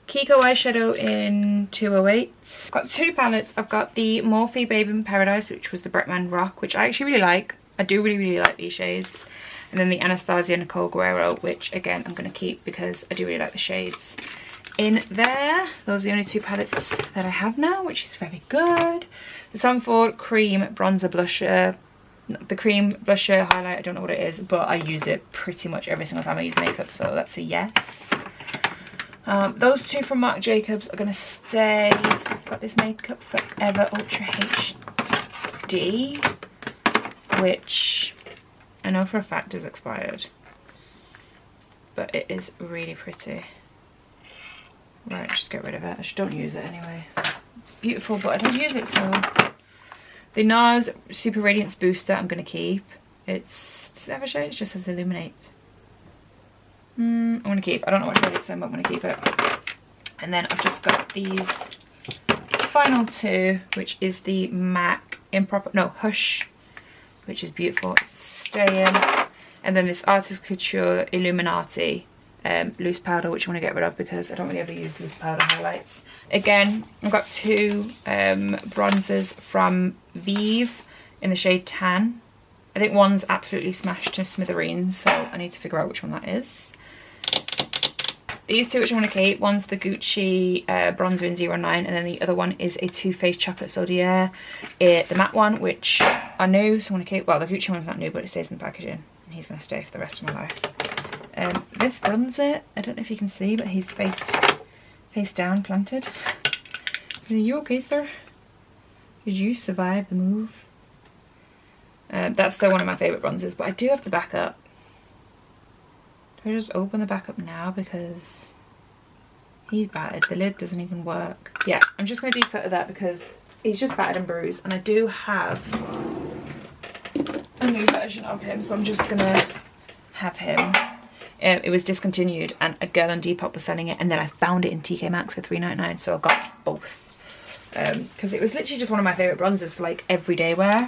Kiko eyeshadow in 208. I've got 2 palettes. I've got the Morphe Babe in Paradise, which was the Bretman Rock, which I actually really like. I do really like these shades. And then the Anastasia Nicole Guerrero, which again I'm going to keep because I do really like the shades in there. Those are the only 2 palettes that I have now, which is very good. The Tom Ford Cream Bronzer Blusher. The cream blusher highlight, I don't know what it is, but I use it pretty much every single time I use makeup, so that's a yes. Those 2 from Marc Jacobs are going to stay. got this Makeup Forever Ultra HD, which I know for a fact is expired, but it is really pretty. Right, just get rid of it. I just don't use it anyway. It's beautiful, but I don't use it, so. The NARS Super Radiance Booster I'm going to keep. It's, does it ever show? It just says Illuminate. I'm going to keep. I don't know what shade it's in, but I'm going to keep it. And then I've just got these final two, which is the MAC Hush, which is beautiful. It's staying. And then this Artist Couture Illuminati loose powder, which I want to get rid of because I don't really ever use loose powder highlights. Again, I've got two bronzers from Vive in the shade Tan. I think one's absolutely smashed to smithereens, so I need to figure out which one that is. These two which I want to keep, one's the Gucci bronzer in 09, and then the other one is a Too Faced Chocolate Sodier, the matte one, which are new, so I want to keep. Well, the Gucci one's not new, but it stays in the packaging, and he's going to stay for the rest of my life. This bronzer, I don't know if you can see, but he's face down planted. Are you okay, sir? Did you survive the move? That's still one of my favourite bronzers, but I do have the backup. Do I just open the backup now because he's battered? The lid doesn't even work. Yeah, I'm just going to declutter that because he's just battered and bruised, and I do have a new version of him, so I'm just going to have him. It was discontinued and a girl on Depop was selling it, and then I found it in TK Maxx for $3.99, so I got both. Because it was literally just one of my favourite bronzers for like everyday wear.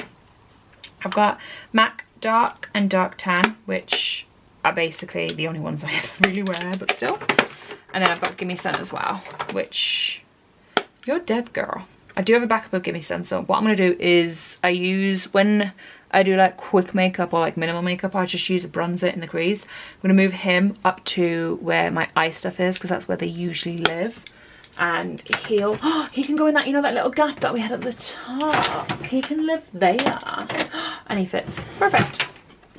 I've got MAC Dark and Dark Tan, which are basically the only ones I ever really wear, but still. And then I've got Gimme Sun as well, which, you're dead, girl. I do have a backup of Gimme Sun, so what I'm going to do is when I do like quick makeup or like minimal makeup, I just use a bronzer in the crease. I'm going to move him up to where my eye stuff is, because that's where they usually live. And he can go in that, you know, that little gap that we had at the top. He can live there. And he fits. Perfect.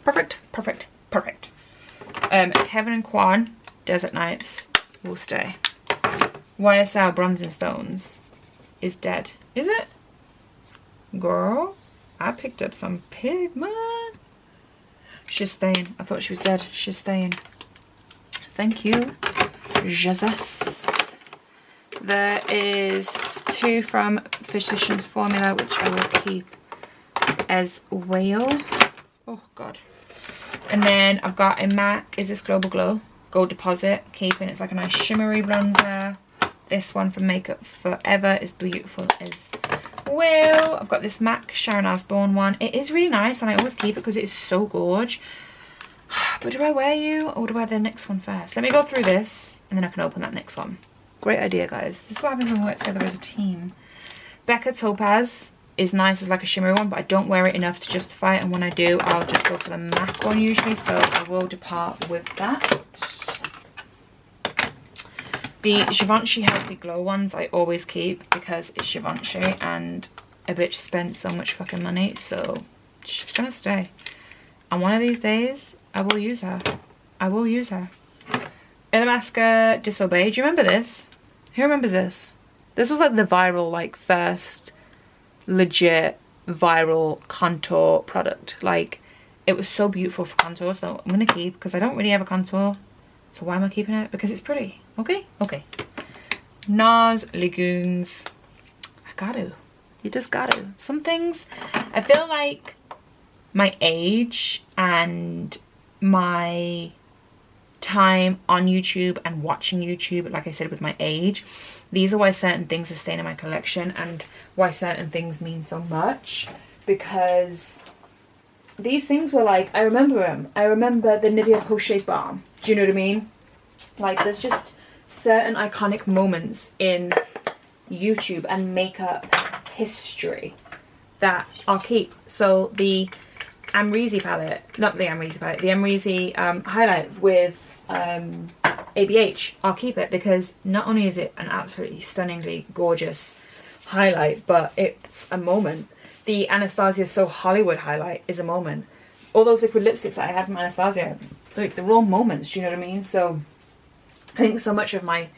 Perfect, perfect, perfect. Kevin and Kwan, Desert Nights, will stay. YSL Bronzing Stones is dead. Is it? Girl, I picked up some pigment. She's staying. I thought she was dead. She's staying. Thank you, Jesus. There is two from Physicians Formula, which I will keep as well. Oh God. And then I've got a MAC, is this Global Glow? Gold Deposit, keeping. It's like a nice shimmery bronzer. This one from Makeup Forever is beautiful as well. I've got this MAC Sharon Osbourne one. It is really nice and I always keep it because it is so gorge. But do I wear you or do I wear the next one first? Let me go through this and then I can open that next one. Great idea, guys. This is what happens when we work together as a team. Becca Topaz is nice as like a shimmery one, but I don't wear it enough to justify it, and when I do, I'll just go for the MAC one usually, so I will depart with that. The Givenchy Healthy Glow ones I always keep because it's Givenchy and a bitch spent so much fucking money, so she's gonna stay. And one of these days, I will use her. I will use her. Illamasqua Disobey. Do you remember this? Who remembers this? This was like the viral, like first legit viral contour product. Like, it was so beautiful for contour, so I'm gonna keep, because I don't really have a contour. So why am I keeping it? Because it's pretty. Okay? Okay. NARS Lagoons. I got to. You just got to. Some things, I feel like my age and my time on YouTube and watching YouTube, like I said, with my age, these are why certain things are staying in my collection and why certain things mean so much, because these things were like, I remember them. I remember the Nivea Post Shave Balm. Do you know what I mean? Like, there's just certain iconic moments in YouTube and makeup history that I'll keep. So the Amrezy palette, not the Amrezy palette, the Amrezy highlight with ABH, I'll keep it because not only is it an absolutely stunningly gorgeous highlight, but it's a moment. The Anastasia So Hollywood highlight is a moment. All those liquid lipsticks that I had from Anastasia, like, they're all moments, do you know what I mean? So I think so much of my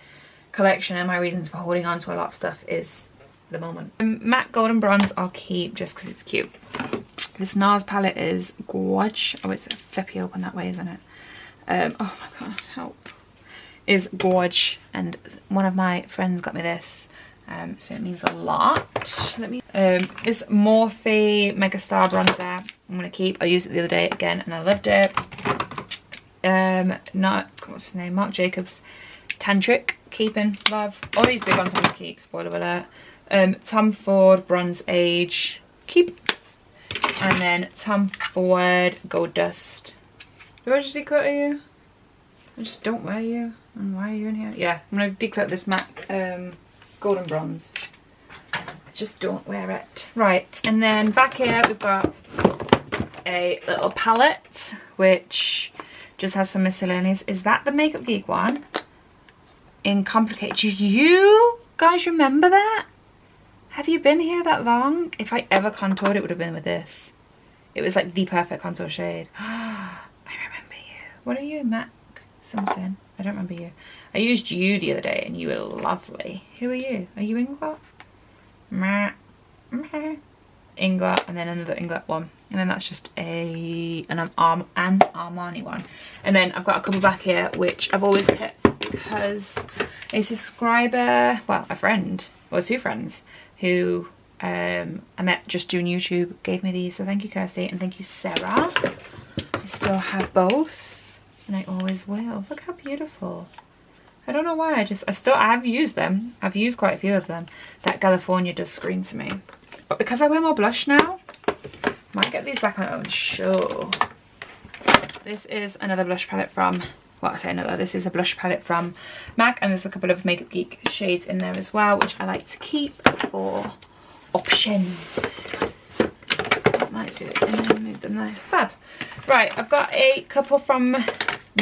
collection and my reasons for holding on to a lot of stuff is the moment. Matte Golden Bronze I'll keep just because it's cute. This NARS palette is gorge. Oh, it's flippy open that way, isn't it? Oh my god, help. Is gorge, and one of my friends got me this, so it means a lot. Let me. This Morphe Megastar bronzer I'm gonna keep. I used it the other day again, and I loved it. Not what's his name? Marc Jacobs Tantric, keeping, love. All these big ones I'm gonna keep. Spoiler alert. Tom Ford Bronze Age, keep. And then Tom Ford Gold Dust. Do I just declutter you? I just don't wear you. And why are you in here? Yeah, I'm gonna declutter this MAC Golden Bronze. I just don't wear it. Right, and then back here we've got a little palette which just has some miscellaneous. Is that the Makeup Geek one? In Complicated. Do you guys remember that? Have you been here that long? If I ever contoured, it would have been with this. It was like the perfect contour shade. I remember you. What are you, Mac? Something. I don't remember you. I used you the other day and you were lovely. Who are you? Are you Inglot? Inglot, and then another Inglot one. And then that's just an Armani one. And then I've got a couple back here which I've always kept because a subscriber, well, a friend, or two friends, who I met just doing YouTube, gave me these. So thank you, Kirsty, and thank you, Sarah. I still have both, and I always will. Look how beautiful. I don't know why, I have used them. I've used quite a few of them. That California does scream to me. But because I wear more blush now, I might get these back on own show. This is another blush palette from, well, I say another, this is a blush palette from MAC, and there's a couple of Makeup Geek shades in there as well, which I like to keep for options. I might do it and then move them there. Fab. Right, I've got a couple from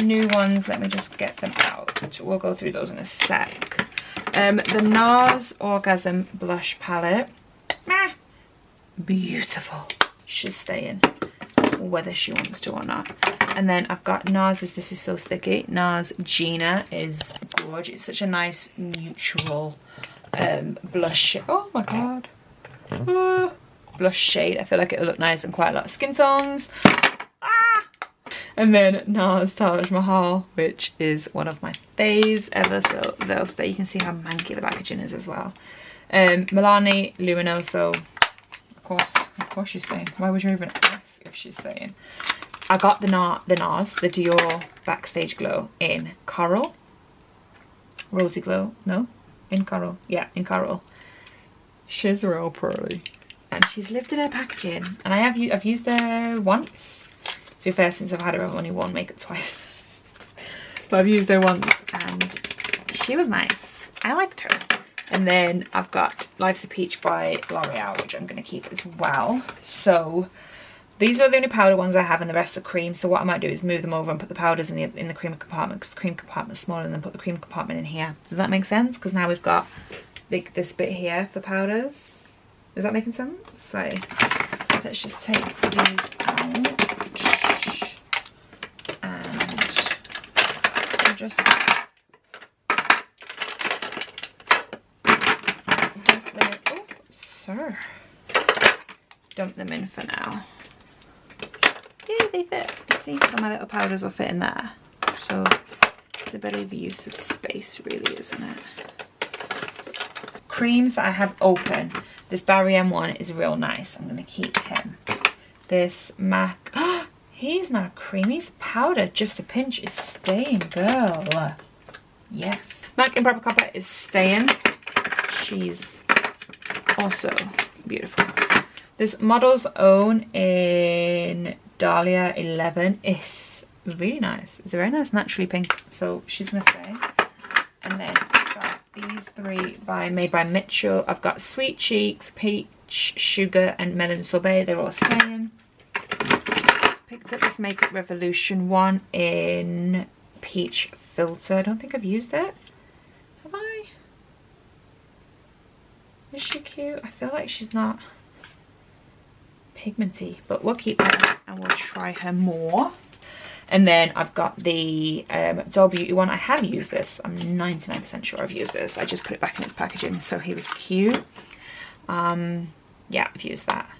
new ones. Let me just get them out. We'll go through those in a sec. The NARS Orgasm Blush Palette. Beautiful. She's staying, whether she wants to or not. And then I've got NARS's This Is So Sticky. NARS Gina is gorgeous. It's such a nice neutral blush. Oh my god. Blush shade. I feel like it'll look nice and quite a lot of skin tones. And then NARS Taj Mahal, which is one of my faves ever, so they'll stay. You can see how manky the packaging is as well. Milani Luminoso, of course she's staying. Why would you even ask if she's staying? I got the NARS, the Dior Backstage Glow in Coral. Rosy Glow, no? In Coral, yeah, in Coral. She's real pretty. And she's lived in her packaging. And I've used her once. To be fair, since I've had her, I've only worn makeup twice. But I've used her once and she was nice. I liked her. And then I've got Life's a Peach by L'Oreal, which I'm going to keep as well. So these are the only powder ones I have, and the rest are cream. So what I might do is move them over and put the powders in the cream compartment, because the cream compartment's smaller, and then put the cream compartment in here. Does that make sense? Because now we've got this bit here for powders. Is that making sense? So let's just take these out. And just dump them in for now. Yeah, they fit. See, some of my little powders will fit in there. So it's a bit of use of space, really, isn't it? Creams that I have open. This Barry M one is real nice. I'm going to keep him. This MAC. Oh, he's not a cream. He's powder. Just a pinch is staying, girl. Yes. MAC Improper Copper is staying. She's also beautiful. This Model's Own in Dahlia 11 is really nice. It's a very nice naturally pink, so she's gonna stay. And then I've got these three made by Mitchell. I've got Sweet Cheeks, Peach Sugar, and Melon Sorbet. They're all staying. Picked up this Makeup Revolution one in Peach Filter. I don't think I've used it. Have I? Is she cute? I feel like she's not pigmenty, but we'll keep her and we'll try her more. And then I've got the Doll Beauty one. I have used this. I'm 99% sure I've used this. I just put it back in its packaging, so he was cute. Yeah, I've used that.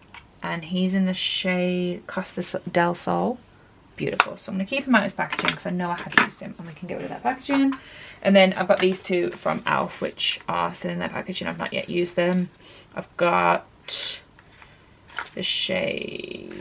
And he's in the shade Costa del Sol. Beautiful. So I'm going to keep him out of his packaging because I know I have used him and we can get rid of that packaging. And then I've got these two from e.l.f. which are still in their packaging. I've not yet used them. I've got the shades.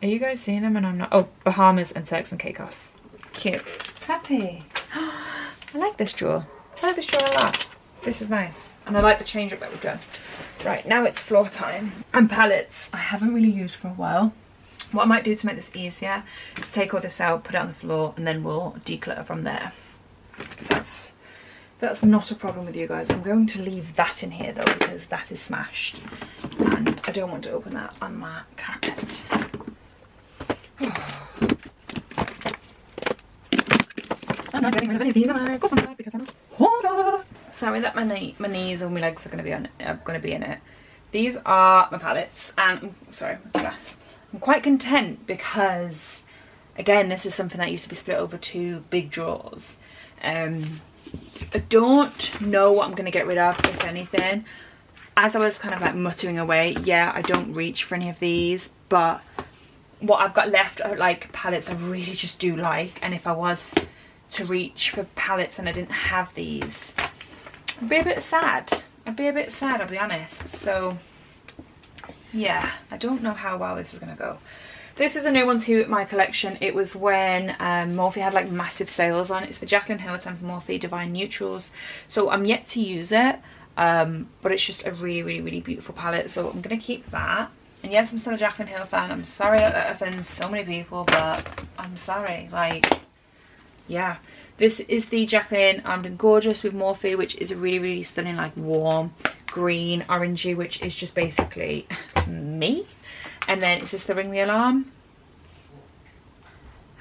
Are you guys seeing them? And I'm not. Oh, Bahamas and Turks and Caicos. Cute. Happy. I like this drawer. I like this drawer a lot. This is nice. And I like the change up that we've done. Right, now it's floor time. And palettes I haven't really used for a while. What I might do to make this easier is take all this out, put it on the floor, and then we'll declutter from there. If that's not a problem with you guys. I'm going to leave that in here though because that is smashed. And I don't want to open that on my carpet. I'm not getting rid of any of these, am I? Of course I'm not, because I'm not. Sorry that my knees or my legs are going to be in it. These are my palettes, and sorry, my glass. I'm quite content because, again, this is something that used to be split over 2 big drawers. I don't know what I'm going to get rid of, if anything. As I was kind of like muttering away, yeah, I don't reach for any of these, but what I've got left are like palettes I really just do like, and if I was to reach for palettes and I didn't have these, I'd be a bit sad. I'll be honest. So yeah, I don't know how well this is gonna go. This is a new one to my collection. It was when Morphe had like massive sales on. It's the Jaclyn Hill times Morphe Divine Neutrals. So I'm yet to use it, but it's just a really beautiful palette. So I'm gonna keep that. And yes, I'm still a Jaclyn Hill fan. I'm sorry that offends so many people, but I'm sorry. Like, yeah. This is the Jaclyn Armed and Gorgeous with Morphe, which is a really stunning, like warm green, orangey, which is just basically me. And then is this the Ring the Alarm?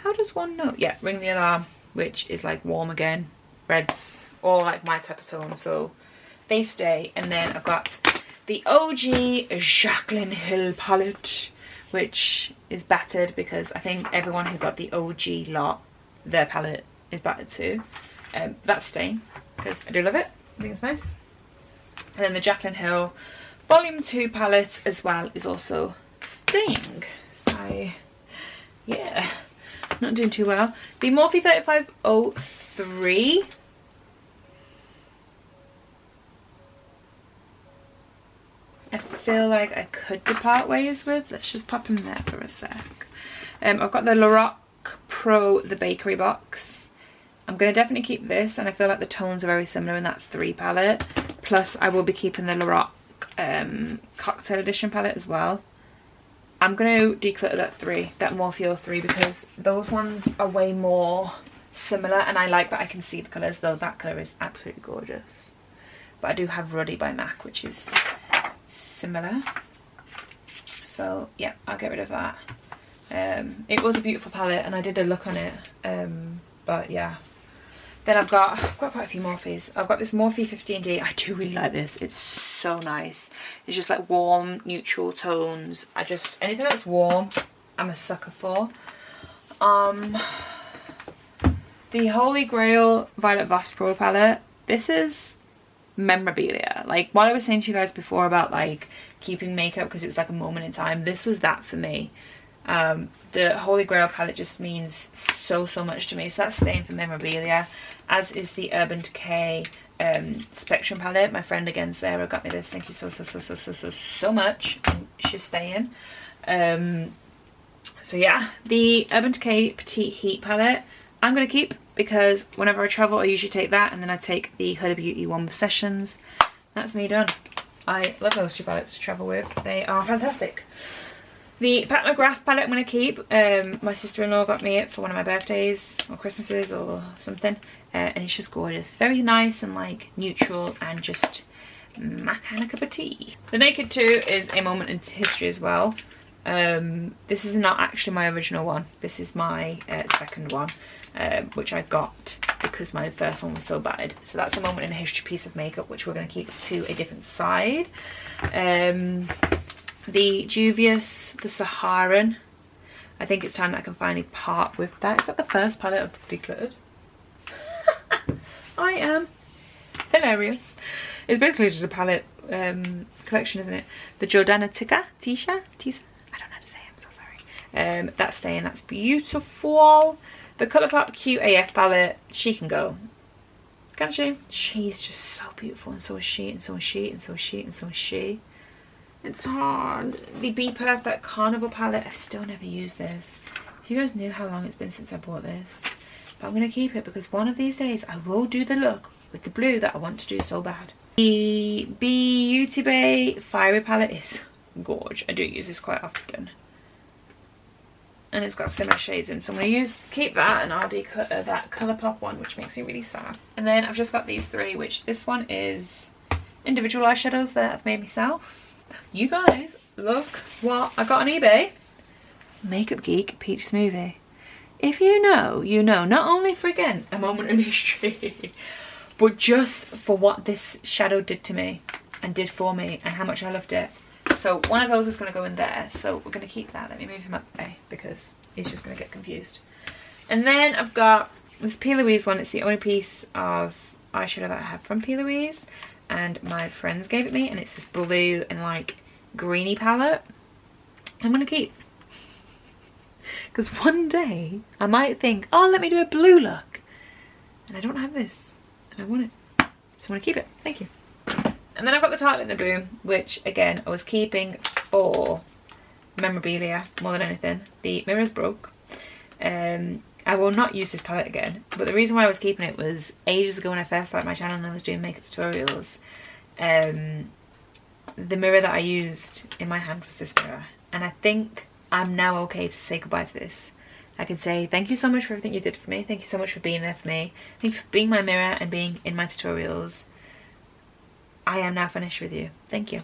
How does one know? Yeah, Ring the Alarm, which is like warm again. Reds, all like my type of tone, so they stay. And then I've got the OG Jaclyn Hill palette, which is battered because I think everyone who got the OG lot, their palette is battered too. That's staying because I do love it. I think it's nice. And then the Jaclyn Hill Volume 2 palette as well is also staying. So yeah, not doing too well. The Morphe 3503. I feel like I could depart ways with. Let's just pop in there for a sec. I've got the Lorac Pro, the bakery box. I'm going to definitely keep this, and I feel like the tones are very similar in that 3 palette. Plus I will be keeping the Lorac cocktail edition palette as well. I'm going to declutter that Morphe 03 because those ones are way more similar, and I like that I can see the colours, though that colour is absolutely gorgeous. But I do have Ruddy by MAC, which is similar. So yeah, I'll get rid of that. It was a beautiful palette and I did a look on it, but yeah. Then I've got quite a few Morphes. I've got this Morphe 15D. I do really like this. It's so nice. It's just like warm, neutral tones. Anything that's warm, I'm a sucker for. The Holy Grail Violet Voss Pro palette. This is memorabilia. Like what I was saying to you guys before about like keeping makeup because it was like a moment in time, this was that for me. The Holy Grail palette just means so much to me, so that's staying for memorabilia, as is the Urban Decay Spectrum palette. My friend again Sarah got me this. Thank you so much. She's staying. So yeah, the Urban Decay Petite Heat palette I'm gonna keep because whenever I travel I usually take that, and then I take the Huda Beauty one with Sessions. That's me done. I love those 2 palettes to travel with. They are fantastic. The Pat McGrath palette I'm going to keep. My sister-in-law got me it for one of my birthdays or Christmases or something. And it's just gorgeous. Very nice and like neutral and just my kind of cup of tea. The Naked 2 is a moment in history as well. This is not actually my original one. This is my second one, which I got because my first one was so bad. So that's a moment in history piece of makeup, which we're going to keep to a different side. The Juvia's, the Saharan. I think it's time that I can finally part with that. Is that the first palette I've decluttered? I am Hilarious. It's basically just a palette collection, isn't it? The Jordana Tisha? I don't know how to say it, I'm so sorry. That's staying, that's beautiful. The Colourpop Cute AF palette, she can go. Can't she? She's just so beautiful, and so is she, and so is she, and so is she, and so is she. It's hard. The Be Perfect Carnival palette, I've still never used this. If you guys knew how long it's been since I bought this. But I'm going to keep it because one of these days I will do the look with the blue that I want to do so bad. The Beauty Bay Fiery palette is gorge. I do use this quite often. And it's got similar shades in, so I'm going to keep that, and I'll declutter that Colourpop one, which makes me really sad. And then I've just got these three, which this one is individual eyeshadows that I've made myself. You guys, look what I got on eBay. Makeup Geek Peach Smoothie. If you know, you know. Not only for, again, a moment in history, but just for what this shadow did to me and did for me and how much I loved it. So one of those is going to go in there, so we're going to keep that. Let me move him up there because he's just going to get confused. And then I've got this P. Louise one. It's the only piece of eyeshadow that I have from P. Louise, and my friends gave it me, and it's this blue and like greeny palette. I'm going to keep. Because one day I might think, oh, let me do a blue look. And I don't have this, and I want it. So I'm going to keep it. Thank you. And then I've got the Tarte in the Bloom, which again I was keeping for memorabilia more than anything. The mirror's broke. I will not use this palette again, but the reason why I was keeping it was ages ago when I first started my channel and I was doing makeup tutorials. The mirror that I used in my hand was this mirror, and I think I'm now okay to say goodbye to this. I can say thank you so much for everything you did for me. Thank you so much for being there for me. Thank you for being my mirror and being in my tutorials. I am now finished with you. Thank you.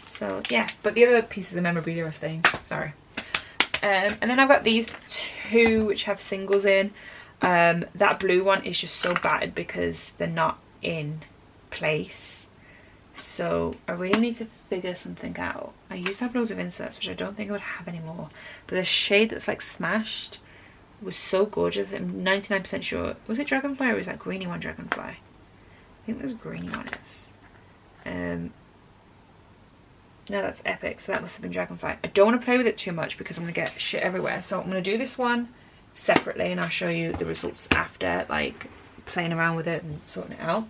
So yeah, but the other pieces of memorabilia are staying. Sorry. And then I've got these two which have singles in. That blue one is just so battered because they're not in place. So I really need to figure something out. I used to have loads of inserts, which I don't think I would have anymore. But the shade that's like smashed was so gorgeous. I'm 99% sure. Was it Dragonfly or was that greeny one Dragonfly? I think this greeny one is. No, that's Epic, so that must have been Dragonfly. I don't want to play with it too much because I'm going to get shit everywhere. So I'm going to do this one separately and I'll show you the results after, like playing around with it and sorting it out.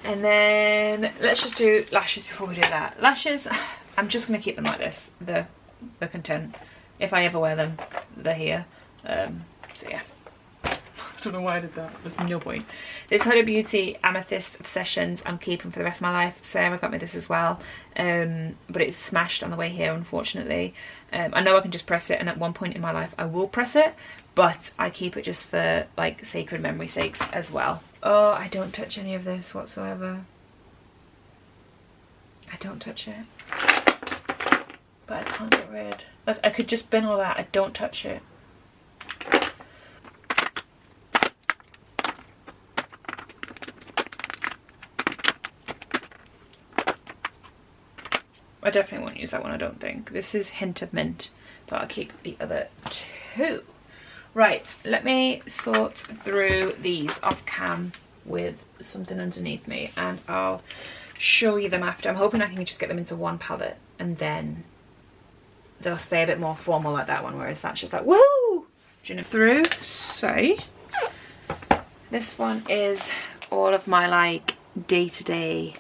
And then let's just do lashes before we do that. Lashes, I'm just going to keep them like this. The content. If I ever wear them, they're here. So yeah. I don't know why I did that. There's no point. This Huda Beauty Amethyst Obsessions I'm keeping for the rest of my life. Sarah got me this as well. But it's smashed on the way here, unfortunately. I know I can just press it, and at one point in my life I will press it. But I keep it just for like sacred memory sakes as well. Oh, I don't touch any of this whatsoever. I don't touch it. But I can't get rid. Like, I could just bin all that. I don't touch it. I definitely won't use that one, I don't think. This is Hint of Mint, but I'll keep the other two. Right, let me sort through these off cam with something underneath me and I'll show you them after. I'm hoping I can just get them into one palette and then they'll stay a bit more formal like that one, whereas that's just like, woohoo! Do you know? Through, so this one is all of my like day-to-day,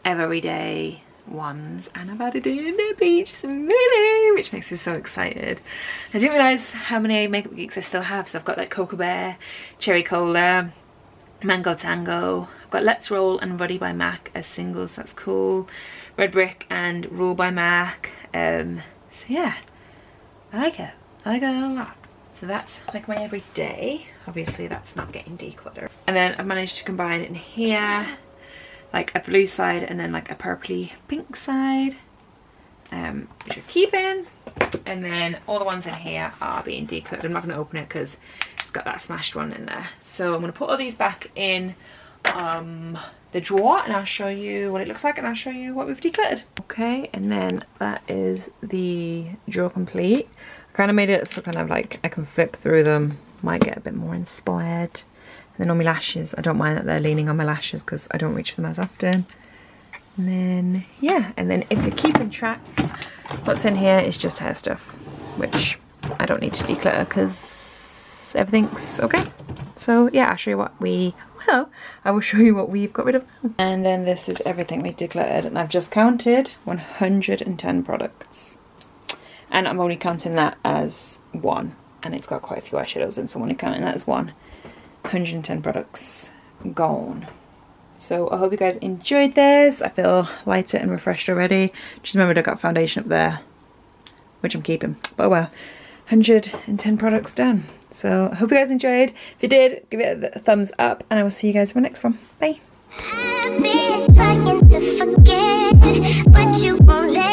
everyday ones, and I've added in a peach smoothie, which makes me so excited. I didn't realise how many Makeup Geeks I still have, so I've got like Cocoa Bear, Cherry Cola, Mango Tango, I've got Let's Roll and Ruddy by MAC as singles, so that's cool, Red Brick and Rule by MAC. So yeah, I like it a lot. So that's like my everyday. Obviously that's not getting decluttered. And then I've managed to combine it in here, like a blue side and then like a purpley pink side, which are keeping. And then all the ones in here are being decluttered. I'm not going to open it because it's got that smashed one in there. So I'm going to put all these back in the drawer and I'll show you what it looks like and I'll show you what we've decluttered. Okay, and then that is the drawer complete. I kind of made it so kind of like I can flip through them, might get a bit more inspired then on my lashes, I don't mind that they're leaning on my lashes because I don't reach for them as often. And then, yeah, and then if you're keeping track, what's in here is just hair stuff, which I don't need to declutter because everything's okay. So yeah, I'll show you what we, well, I will show you what we've got rid of now. And then this is everything we've decluttered, and I've just counted 110 products. And I'm only counting that as one, and it's got quite a few eyeshadows in, so I'm only counting that as one. 110 products gone. So I hope you guys enjoyed this. I feel lighter and refreshed already. Just remembered I got foundation up there, which I'm keeping, but oh well. 110 products done. So I hope you guys enjoyed. If you did, give it a thumbs up, and I will see you guys in the next one. Bye. I've been trying to forget, but you won't let